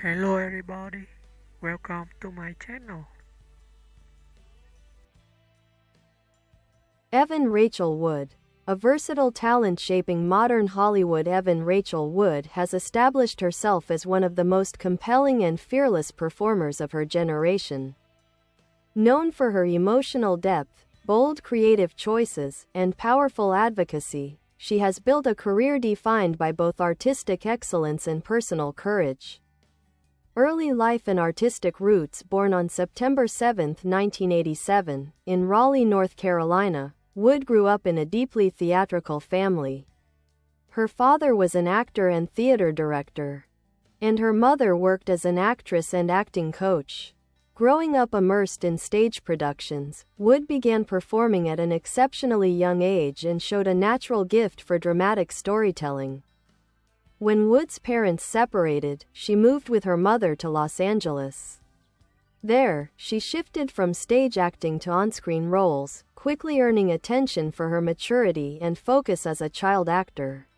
Hello everybody, welcome to my channel. Evan Rachel Wood. A versatile talent shaping modern Hollywood, Evan Rachel Wood has established herself as one of the most compelling and fearless performers of her generation. Known for her emotional depth, bold creative choices, and powerful advocacy, she has built a career defined by both artistic excellence and personal courage. Early life and artistic roots. Born on September 7, 1987, in Raleigh, North Carolina, Wood grew up in a deeply theatrical family. Her father was an actor and theater director, and her mother worked as an actress and acting coach. Growing up immersed in stage productions, Wood began performing at an exceptionally young age and showed a natural gift for dramatic storytelling. When Wood's parents separated, she moved with her mother to Los Angeles. There, she shifted from stage acting to on-screen roles, quickly earning attention for her maturity and focus as a child actor.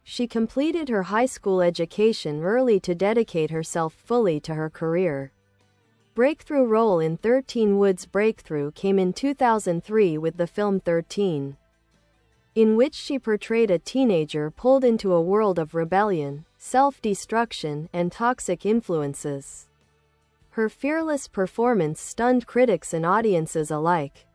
She completed her high school education early to dedicate herself fully to her career. Breakthrough role in 13. Wood's breakthrough came in 2003 with the film 13, in which she portrayed a teenager pulled into a world of rebellion, self-destruction, and toxic influences. Her fearless performance stunned critics and audiences alike,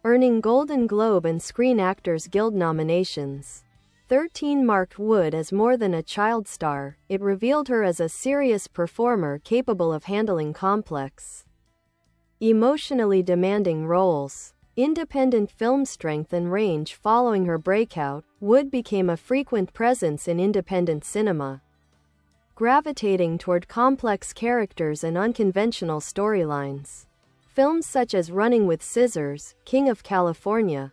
earning Golden Globe and Screen Actors Guild nominations. 13 marked Wood as more than a child star, it revealed her as a serious performer capable of handling complex, emotionally demanding roles. Independent film strength and range. Following her breakout, Wood became a frequent presence in independent cinema, gravitating toward complex characters and unconventional storylines. Films such as Running with Scissors, King of California,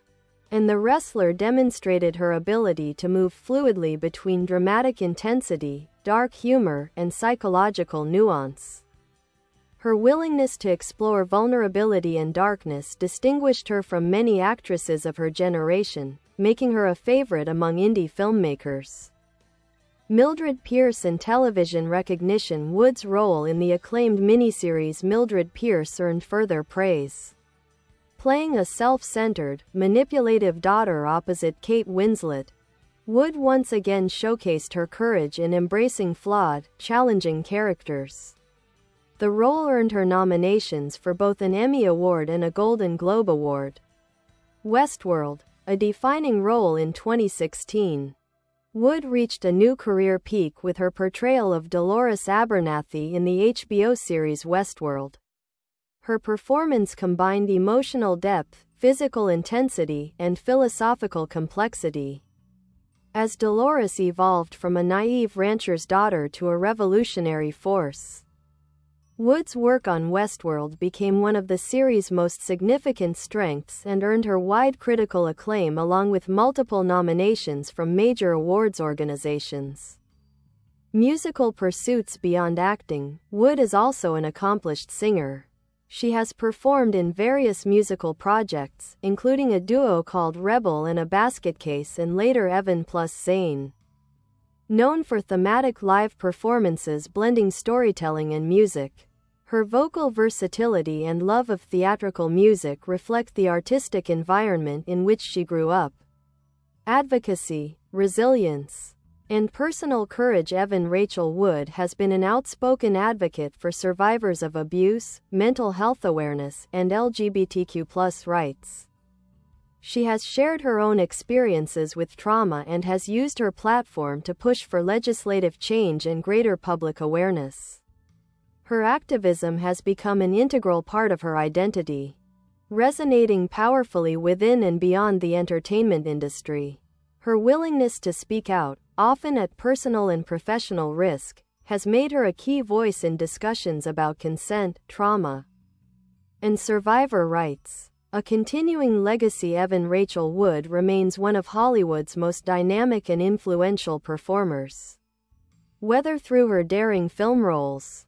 and The Wrestler demonstrated her ability to move fluidly between dramatic intensity, dark humor, and psychological nuance. Her willingness to explore vulnerability and darkness distinguished her from many actresses of her generation, making her a favorite among indie filmmakers. Mildred Pierce and television recognition. Wood's role in the acclaimed miniseries Mildred Pierce earned further praise. Playing a self-centered, manipulative daughter opposite Kate Winslet, Wood once again showcased her courage in embracing flawed, challenging characters. The role earned her nominations for both an Emmy Award and a Golden Globe Award. Westworld, a defining role in 2016. Wood reached a new career peak with her portrayal of Dolores Abernathy in the HBO series Westworld. Her performance combined emotional depth, physical intensity, and philosophical complexity. As Dolores evolved from a naive rancher's daughter to a revolutionary force, Wood's work on Westworld became one of the series' most significant strengths and earned her wide critical acclaim along with multiple nominations from major awards organizations. Musical pursuits. Beyond acting, Wood is also an accomplished singer. She has performed in various musical projects, including a duo called Rebel and a Basket Case, and later Evan plus Zane. Known for thematic live performances blending storytelling and music, her vocal versatility and love of theatrical music reflect the artistic environment in which she grew up. Advocacy, resilience, and personal courage. Evan Rachel Wood has been an outspoken advocate for survivors of abuse, mental health awareness, and LGBTQ+ rights. She has shared her own experiences with trauma and has used her platform to push for legislative change and greater public awareness. Her activism has become an integral part of her identity, resonating powerfully within and beyond the entertainment industry. Her willingness to speak out, often at personal and professional risk, has made her a key voice in discussions about consent, trauma, and survivor rights. A continuing legacy. Evan Rachel Wood remains one of Hollywood's most dynamic and influential performers. Whether through her daring film roles,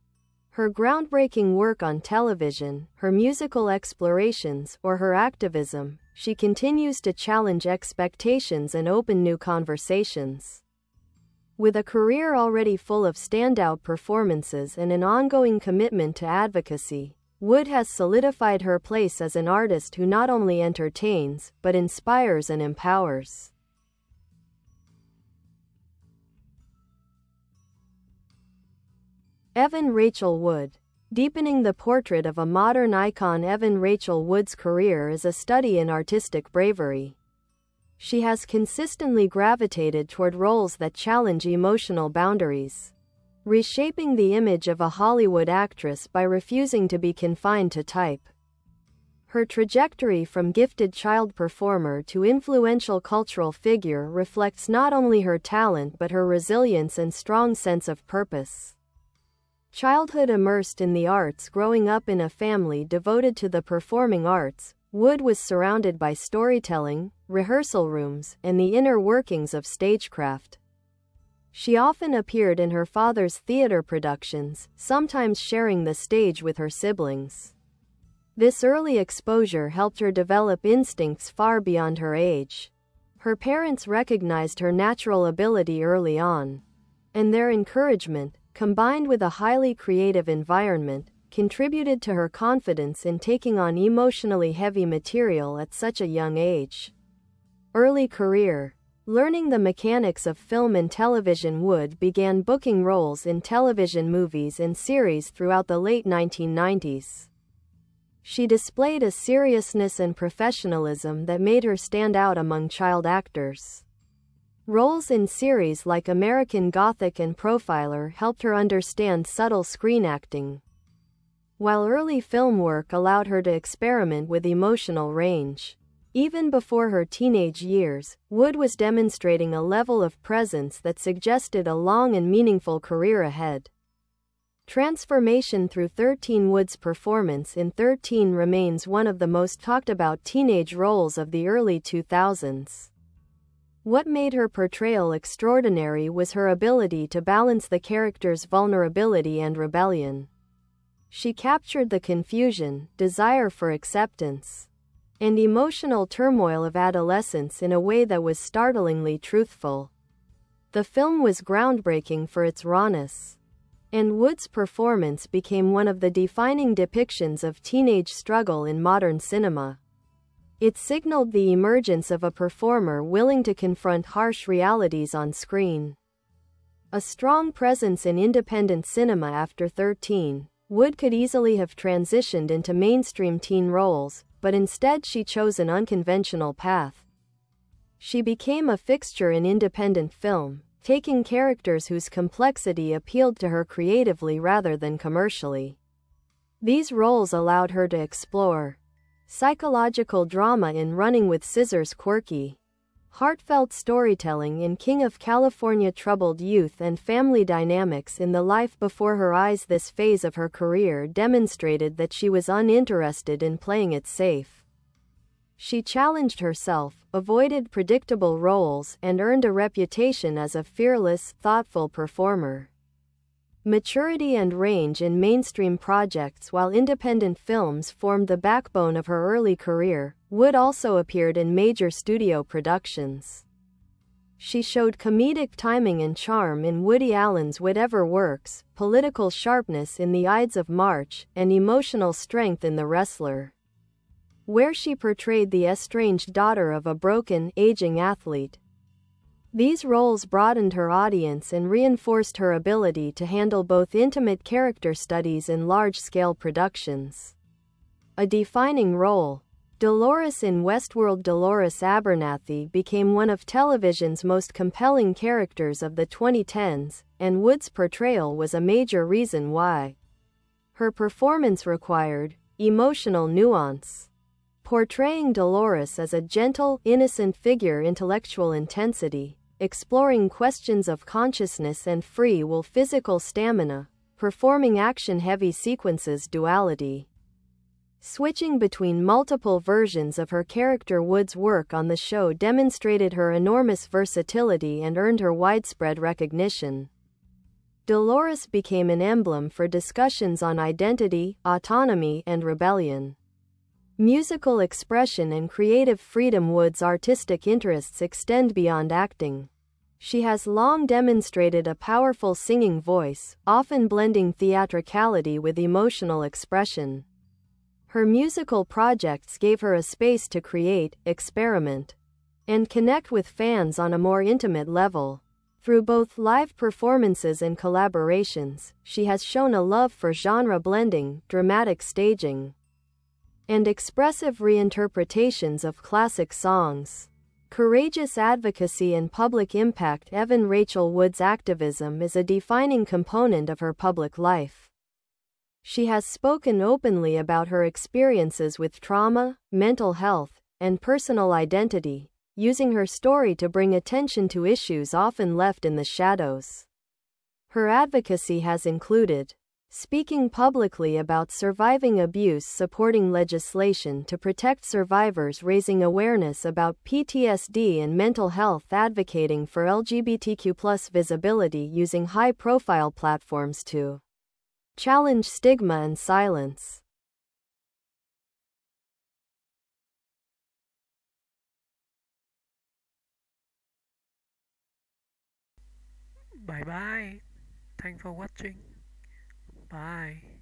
her groundbreaking work on television, her musical explorations, or her activism, she continues to challenge expectations and open new conversations. With a career already full of standout performances and an ongoing commitment to advocacy, Wood has solidified her place as an artist who not only entertains, but inspires and empowers. Evan Rachel Wood. Deepening the portrait of a modern icon. Evan Rachel Wood's career is a study in artistic bravery. She has consistently gravitated toward roles that challenge emotional boundaries, reshaping the image of a Hollywood actress by refusing to be confined to type. Her trajectory from gifted child performer to influential cultural figure reflects not only her talent but her resilience and strong sense of purpose. Childhood immersed in the arts. Growing up in a family devoted to the performing arts, Wood was surrounded by storytelling, rehearsal rooms, and the inner workings of stagecraft. She often appeared in her father's theater productions, sometimes sharing the stage with her siblings. This early exposure helped her develop instincts far beyond her age. Her parents recognized her natural ability early on, and their encouragement, combined with a highly creative environment, contributed to her confidence in taking on emotionally heavy material at such a young age. Early career. Learning the mechanics of film and television, Wood began booking roles in television movies and series throughout the late 1990s. She displayed a seriousness and professionalism that made her stand out among child actors. Roles in series like American Gothic and Profiler helped her understand subtle screen acting, while early film work allowed her to experiment with emotional range. Even before her teenage years, Wood was demonstrating a level of presence that suggested a long and meaningful career ahead. Transformation through 13. Wood's performance in 13 remains one of the most talked about teenage roles of the early 2000s. What made her portrayal extraordinary was her ability to balance the character's vulnerability and rebellion. She captured the confusion, desire for acceptance, and emotional turmoil of adolescence in a way that was startlingly truthful. The film was groundbreaking for its rawness, and Wood's performance became one of the defining depictions of teenage struggle in modern cinema. It signaled the emergence of a performer willing to confront harsh realities on screen. A strong presence in independent cinema. After 13, Wood could easily have transitioned into mainstream teen roles, but instead she chose an unconventional path. She became a fixture in independent film, taking characters whose complexity appealed to her creatively rather than commercially. These roles allowed her to explore psychological drama in Running with Scissors, quirky, heartfelt storytelling in King of California, troubled youth and family dynamics in The Life Before Her Eyes. This phase of her career demonstrated that she was uninterested in playing it safe. She challenged herself, avoided predictable roles, and earned a reputation as a fearless, thoughtful performer. Maturity and range in mainstream projects. While independent films formed the backbone of her early career, Wood also appeared in major studio productions. She showed comedic timing and charm in Woody Allen's Whatever Works, political sharpness in The Ides of March, and emotional strength in The Wrestler, where she portrayed the estranged daughter of a broken, aging athlete. These roles broadened her audience and reinforced her ability to handle both intimate character studies and large-scale productions. A defining role. Dolores in Westworld. Dolores Abernathy became one of television's most compelling characters of the 2010s, and Wood's portrayal was a major reason why. Her performance required emotional nuance, portraying Dolores as a gentle, innocent figure, intellectual intensity, exploring questions of consciousness and free will, physical stamina, performing action-heavy sequences, duality. Switching between multiple versions of her character. Wood's work on the show demonstrated her enormous versatility and earned her widespread recognition. Dolores became an emblem for discussions on identity, autonomy, and rebellion. Musical expression and creative freedom. Wood's artistic interests extend beyond acting. She has long demonstrated a powerful singing voice, often blending theatricality with emotional expression. Her musical projects gave her a space to create, experiment, and connect with fans on a more intimate level. Through both live performances and collaborations, she has shown a love for genre blending, dramatic staging, and expressive reinterpretations of classic songs. Courageous advocacy and public impact. Evan Rachel Wood's activism is a defining component of her public life. She has spoken openly about her experiences with trauma, mental health, and personal identity, using her story to bring attention to issues often left in the shadows. Her advocacy has included speaking publicly about surviving abuse, supporting legislation to protect survivors, raising awareness about PTSD and mental health, advocating for LGBTQ+ visibility, using high-profile platforms to challenge stigma and silence. Bye bye. Thanks for watching. Bye.